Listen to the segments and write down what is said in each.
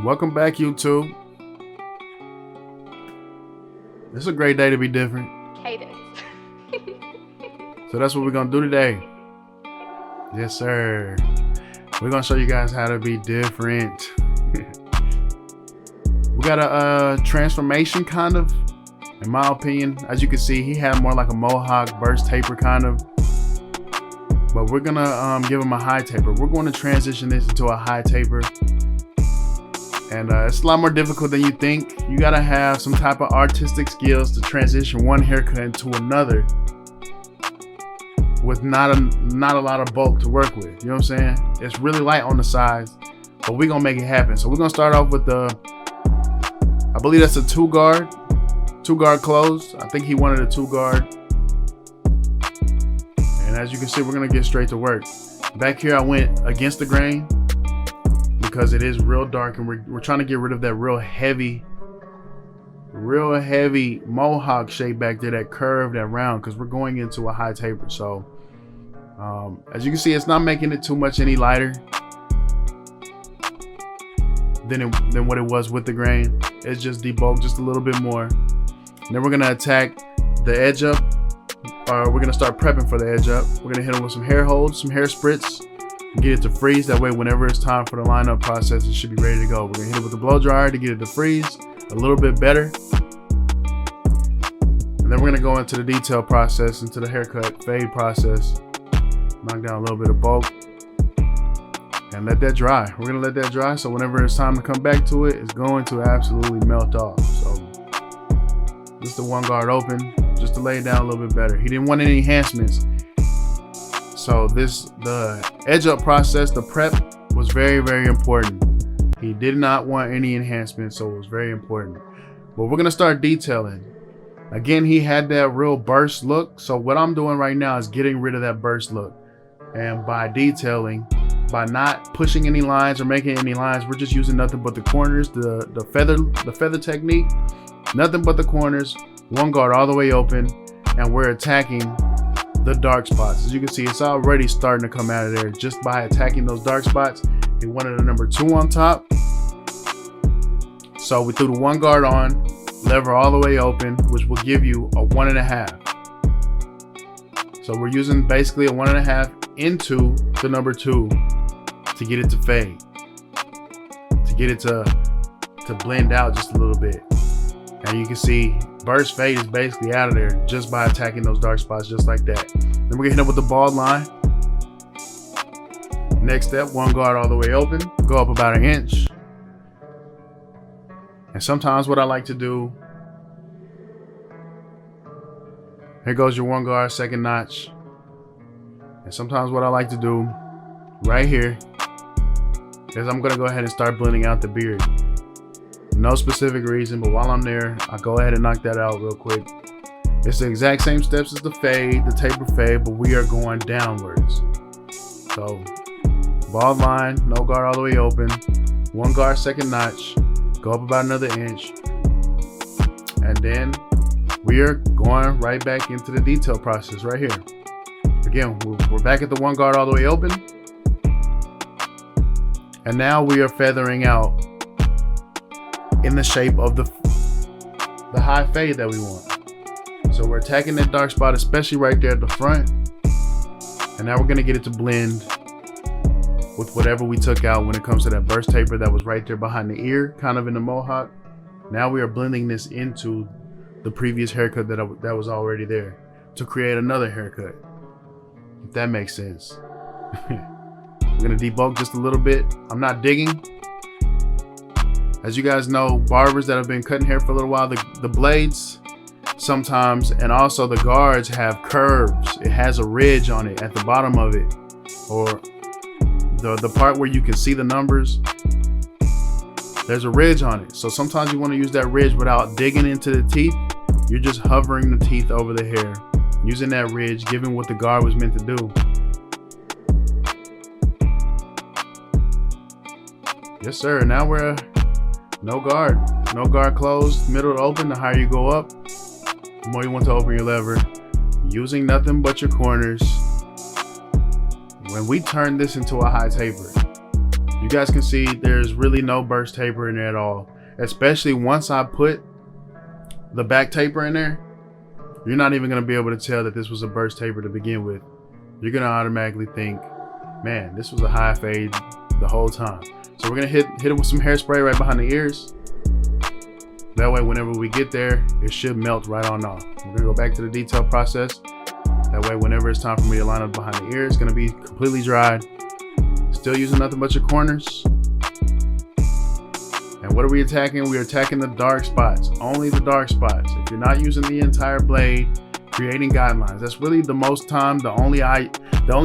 Welcome back, YouTube. It's a great day to be different. Cadence. So that's what we're gonna do today. Yes, sir. We're gonna show you guys how to be different. We got a transformation, kind of, in my opinion. As you can see, he had more like a mohawk burst taper kind of, but we're gonna give him a high taper. We're going to transition this into a high taper. And it's a lot more difficult than you think. You gotta have some type of artistic skills to transition one haircut into another with not a lot of bulk to work with. You know what I'm saying? It's really light on the sides, but we're gonna make it happen. So we're gonna start off with I believe that's a two guard closed. I think he wanted a 2-guard. And as you can see, we're gonna get straight to work. Back here, I went against the grain, because it is real dark, and we're trying to get rid of that real heavy mohawk shape back there, that curve, that round, because we're going into a high taper. So as you can see, it's not making it too much any lighter than what it was with the grain. It's just debulked just a little bit more. And then we're gonna attack the edge up, or we're gonna start prepping for the edge up. We're gonna hit them with some hair holds, some hair spritz, get it to freeze. That way, whenever it's time for the lineup process, it should be ready to go. We're gonna hit it with the blow dryer to get it to freeze a little bit better. And then we're gonna go into the detail process, into the haircut fade process, knock down a little bit of bulk, and let that dry. We're gonna let that dry, so whenever it's time to come back to it, it's going to absolutely melt off. So just the 1 guard open, just to lay it down a little bit better. He didn't want any enhancements. So the edge up process, the prep, was very, very important. He did not want any enhancements, so it was very important. But we're gonna start detailing. Again, he had that real burst look. So what I'm doing right now is getting rid of that burst look. And by detailing, by not pushing any lines or making any lines, we're just using nothing but the corners, the feather technique, nothing but the corners, 1 guard all the way open, and we're attacking the dark spots. As you can see, it's already starting to come out of there just by attacking those dark spots. He wanted a number 2 on top, so we threw the 1 guard on, lever all the way open, which will give you a 1.5. So we're using basically a 1.5 into the number 2 to get it to fade, to get it to blend out just a little bit. And you can see burst fade is basically out of there just by attacking those dark spots just like that. Then we're gonna hit up with the bald line. Next step, 1 guard all the way open, go up about 1 inch. And sometimes what I like to do, here goes your 1 guard, 2nd notch. And sometimes what I like to do right here is I'm gonna go ahead and start blending out the beard. No specific reason, but while I'm there, I go ahead and knock that out real quick. It's the exact same steps as the fade, the taper fade, but we are going downwards. So bald line, no guard all the way open, 1 guard, 2nd notch, go up about another inch, and then we are going right back into the detail process right here. Again, we're back at the 1 guard all the way open, and now we are feathering out in the shape of the high fade that we want. So we're attacking that dark spot, especially right there at the front. And now we're gonna get it to blend with whatever we took out when it comes to that burst taper that was right there behind the ear, kind of in the mohawk. Now we are blending this into the previous haircut that was already there to create another haircut, if that makes sense. We're gonna debulk just a little bit. I'm not digging. As you guys know, barbers that have been cutting hair for a little while, the blades sometimes, and also the guards, have curves. It has a ridge on it at the bottom of it, or the part where you can see the numbers, there's a ridge on it. So sometimes you want to use that ridge without digging into the teeth. You're just hovering the teeth over the hair, using that ridge, giving what the guard was meant to do. Yes, sir. Now we're no guard closed, middle open. The higher you go up, the more you want to open your lever, using nothing but your corners. When we turn this into a high taper, You guys can see there's really no burst taper in there at all. Especially once I put the back taper in there, you're not even gonna be able to tell that this was a burst taper to begin with. You're gonna automatically think, man, this was a high fade the whole time. So we're gonna hit it with some hairspray right behind the ears. That way, whenever we get there, it should melt right on off. We're gonna go back to the detail process. That way, whenever it's time for me to line up behind the ear, it's gonna be completely dried. Still using nothing but your corners. And what are we attacking? We're attacking the dark spots, only the dark spots. If you're not using the entire blade, creating guidelines. That's really the most time, the only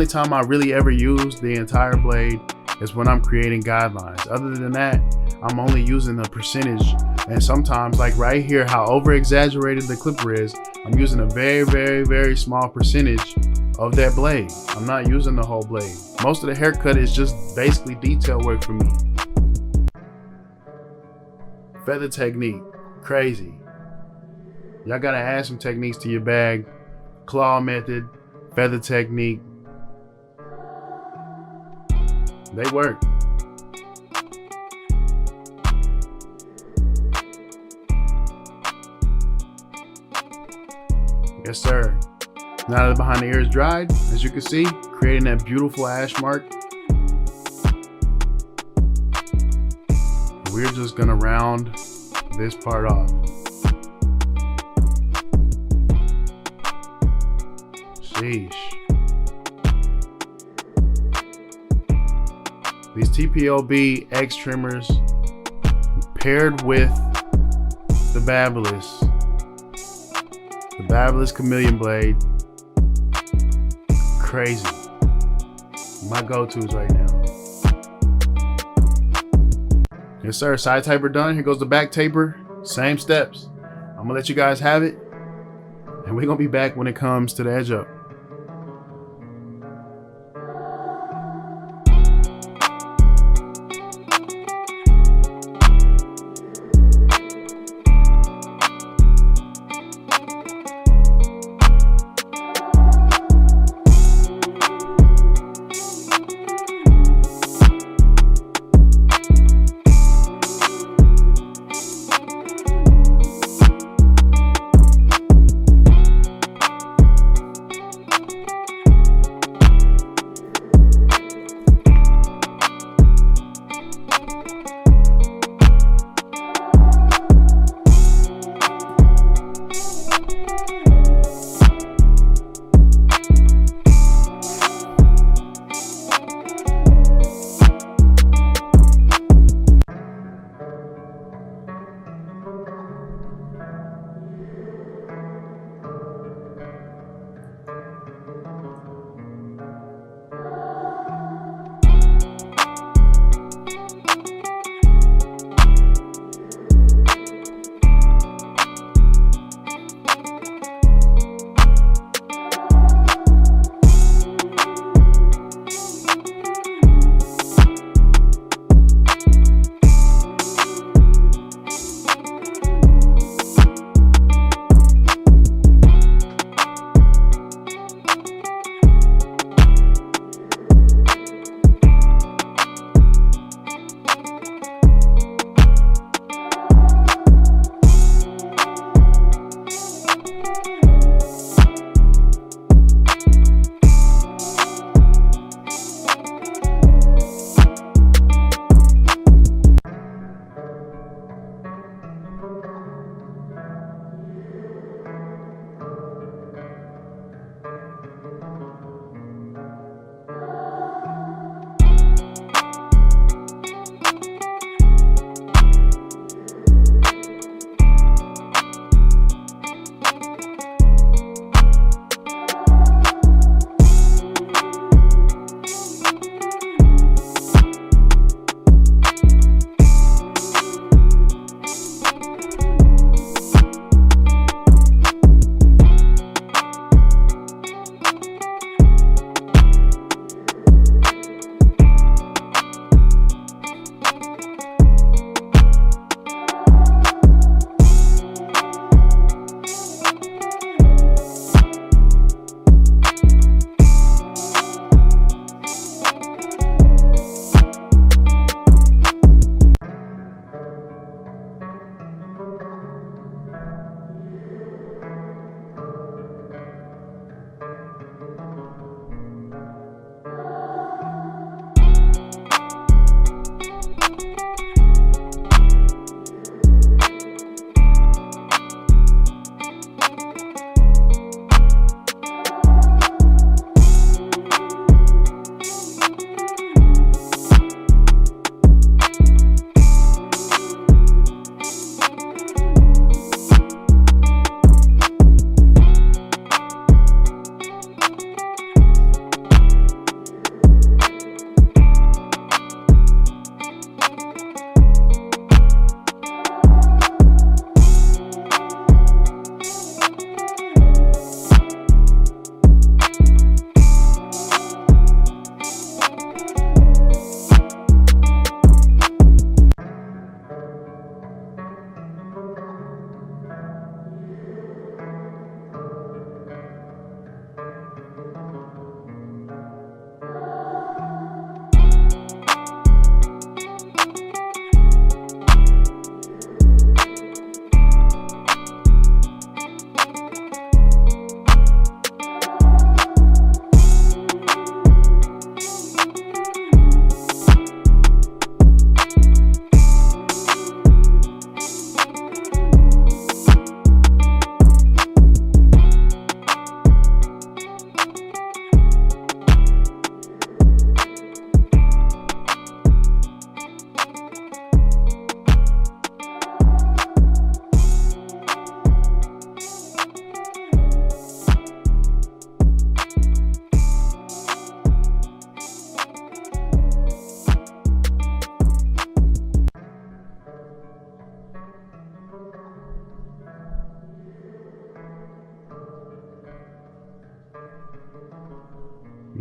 time I really ever use the entire blade is when I'm creating guidelines. Other than that, I'm only using a percentage. And sometimes, like right here, how over exaggerated the clipper is, I'm using a very, very, very small percentage of that blade. I'm not using the whole blade. Most of the haircut is just basically detail work for me. Feather technique, crazy. Y'all gotta add some techniques to your bag. Claw method, feather technique. They work. Yes, sir. Now that the behind the ear is dried, as you can see, creating that beautiful ash mark. We're just gonna round this part off. Sheesh. These TPOB X trimmers paired with the Babyliss Chameleon blade, crazy. My go-tos right now. Yes, sir. Side taper done. Here goes the back taper. Same steps. I'm gonna let you guys have it, and we're gonna be back when it comes to the edge up.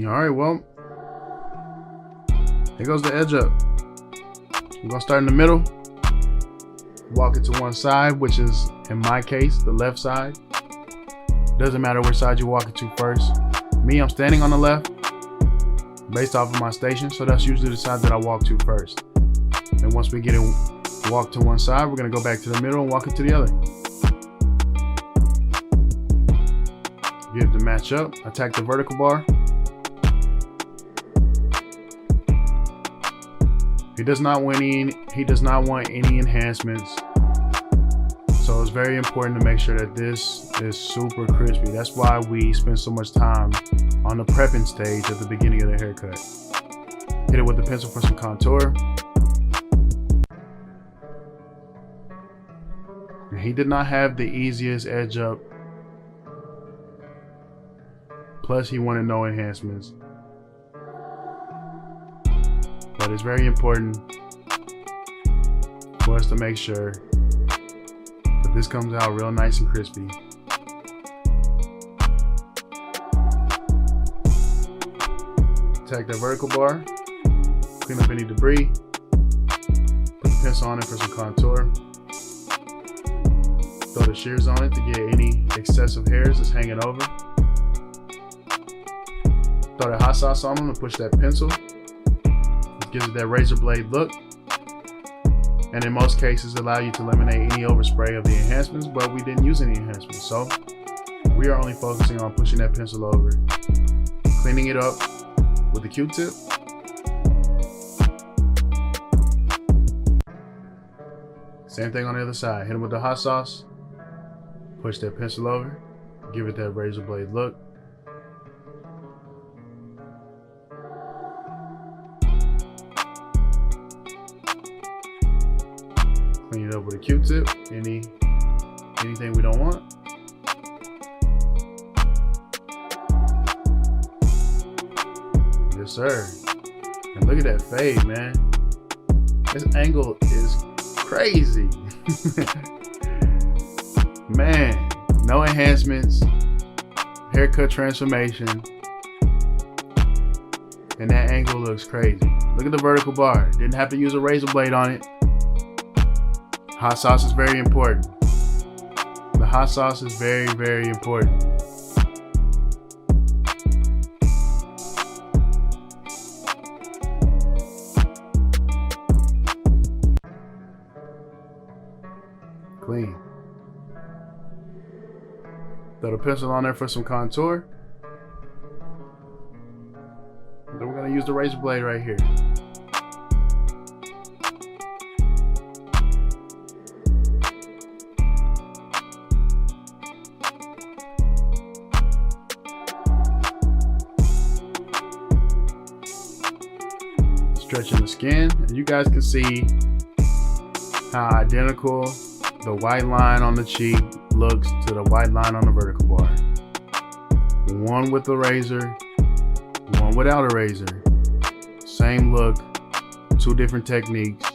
All right, well, here goes the edge up. We're gonna start in the middle, walk it to one side, which is, in my case, the left side. Doesn't matter which side you walk it to first. Me, I'm standing on the left based off of my station, so that's usually the side that I walk to first. And once we get it walk to one side, we're gonna go back to the middle and walk it to the other. Get it to match up, attack the vertical bar. He does not want any enhancements. So it's very important to make sure that this is super crispy. That's why we spend so much time on the prepping stage at the beginning of the haircut. Hit it with the pencil for some contour. And he did not have the easiest edge up. Plus he wanted no enhancements. But it's very important for us to make sure that this comes out real nice and crispy. Attack that vertical bar, clean up any debris, put the pencil on it for some contour, throw the shears on it to get any excessive hairs that's hanging over. Throw that hot sauce on them to push that pencil. It gives it that razor blade look. And in most cases allow you to eliminate any overspray of the enhancements, but we didn't use any enhancements. So we are only focusing on pushing that pencil over, cleaning it up with the Q-tip. Same thing on the other side. Hit them with the hot sauce, push that pencil over, give it that razor blade look. Clean it up with a Q-tip. Anything we don't want. Yes, sir. And look at that fade, man. This angle is crazy. Man, no enhancements, haircut transformation, and that angle looks crazy. Look at the vertical bar. Didn't have to use a razor blade on it. Hot sauce is very important. The hot sauce is very, very important. Clean. Throw the pencil on there for some contour. Then we're going to use the razor blade right here. Stretching the skin, and you guys can see how identical the white line on the cheek looks to the white line on the vertical bar. One with the razor, one without a razor. Same look, two different techniques.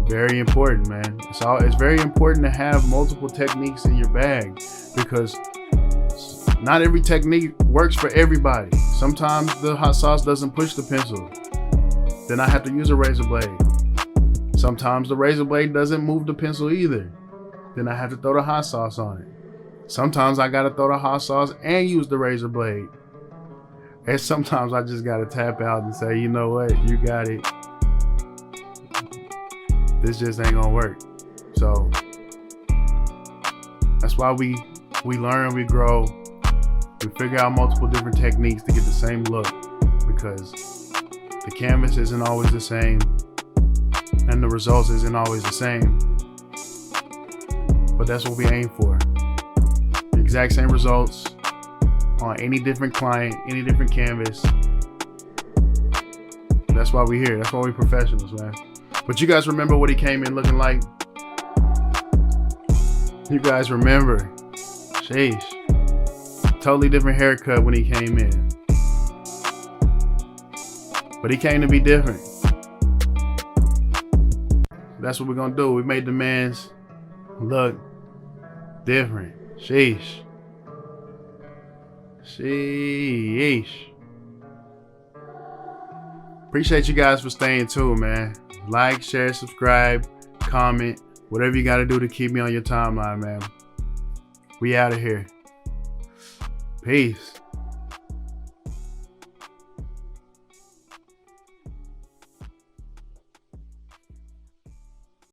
Very important, man. It's very important to have multiple techniques in your bag, because not every technique works for everybody. Sometimes the hot sauce doesn't push the pencil. Then I have to use a razor blade. Sometimes the razor blade doesn't move the pencil either. Then I have to throw the hot sauce on it. Sometimes I gotta throw the hot sauce and use the razor blade. And sometimes I just gotta tap out and say, you know what, you got it. This just ain't gonna work. So that's why we learn, we grow, we figure out multiple different techniques to get the same look, because the canvas isn't always the same and the results isn't always the same, but that's what we aim for. The exact same results on any different client, any different canvas. That's why we're here. That's why we're professionals, man. But you guys remember what he came in looking like? You guys remember? Sheesh. Totally different haircut when he came in. But he came to be different. That's what we're gonna do. We made the man's look different. Sheesh. Sheesh. Appreciate you guys for staying tuned, man. Like, share, subscribe, comment, whatever you got to do to keep me on your timeline, man. We out of here. Peace.